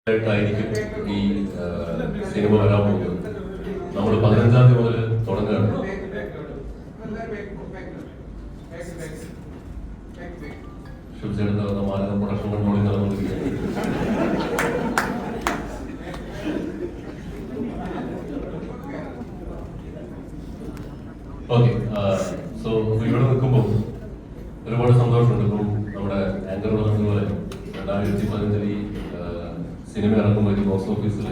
ായിരിക്കും ഈ സിനിമ വരാൻ പോകുന്നത്. നമ്മൾ 15-ാം തീയതി മുതൽ തുടങ്ങുകയാണ്. ശിവചേട്ടൻ മാനവ പ്രൊഡക്ഷൻ കൺട്രോളിൽ നടന്നുകൊണ്ടിരിക്കുകയാണ്. ഓക്കെ, സോ ഇവിടെ നിൽക്കുമ്പോൾ ഒരുപാട് സന്തോഷമുണ്ട്. ഇപ്പം നമ്മുടെ ആങ്കർ പറഞ്ഞതുപോലെ 2015 ഈ സിനിമ ഇറങ്ങുമ്പോൾ ബോക്സ് ഓഫീസിൽ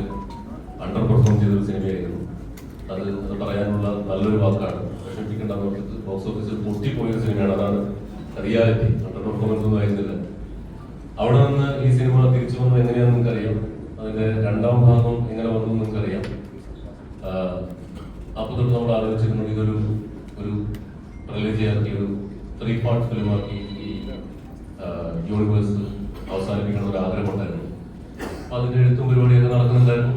അണ്ടർ പെർഫോം ചെയ്തൊരു സിനിമയായിരുന്നു. അത് പറയാനുള്ള നല്ലൊരു വാക്കാണ്. വിഷമിപ്പിക്കേണ്ട, ബോക്സ് ഓഫീസിൽ പൊട്ടിപ്പോയൊരു സിനിമയാണ്. അതാണ് റിയാലിറ്റി. അണ്ടർ പെർഫോമൻസ് ഒന്നും ആയിരുന്നില്ല. അവിടെ നിന്ന് ഈ സിനിമ തിരിച്ചു വന്നത് എങ്ങനെയാണെന്ന് നിങ്ങൾക്കറിയാം. അതിന്റെ രണ്ടാം ഭാഗം എങ്ങനെ വന്നു നിങ്ങൾക്കറിയാം. അപ്പോൾ തൊട്ട് നമ്മൾ ആലോചിച്ചിരുന്നത് ഇതൊരു റിലീജിയാക്കി ഒരു 3 പാർട്ട് ഫിലിമാക്കി ഈ യൂണിവേഴ്സ് അവസാനിപ്പിക്കണം ഒരു ആഗ്രഹമുണ്ടായിരുന്നു. അതിന്റെ എഴുത്തും പരിപാടിയൊക്കെ നടക്കുന്നുണ്ടായിരുന്നു.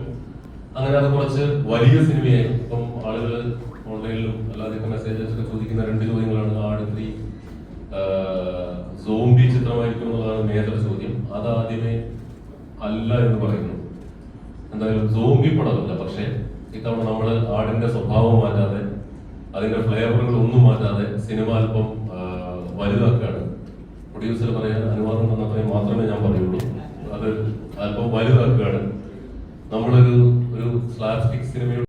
അങ്ങനെ അത് കുറച്ച് വലിയ സിനിമയായി. ഇപ്പം ആളുകൾ ഓൺലൈനിലും അല്ലാതെയൊക്കെ മെസ്സേജസ് ഒക്കെ ചോദിക്കുന്ന 2 ചോദ്യങ്ങളാണ്. ആട് 3 സോംബി ചിത്രമായിരിക്കും എന്നുള്ളതാണ് മേജർ ചോദ്യം. അതാദ്യമേ അല്ല എന്ന് പറയുന്നു. എന്തായാലും സോംബി പടമല്ല. പക്ഷേ ഇത്തവണ നമ്മൾ ആടിന്റെ സ്വഭാവം മാറ്റാതെ, അതിന്റെ ഫ്ലേവറുകൾ ഒന്നും മാറ്റാതെ സിനിമ അല്പം വലുതാക്കുകയാണ്. പ്രൊഡ്യൂസർ പറയാൻ അനുവാദം തന്നത്രയും മാത്രമേ ഞാൻ പറയുള്ളൂ. അത് അല്പം വലുതാക്കുകയാണ്. നമ്മളൊരു സ്ലാപ്സ്റ്റിക് സിനിമയുടെ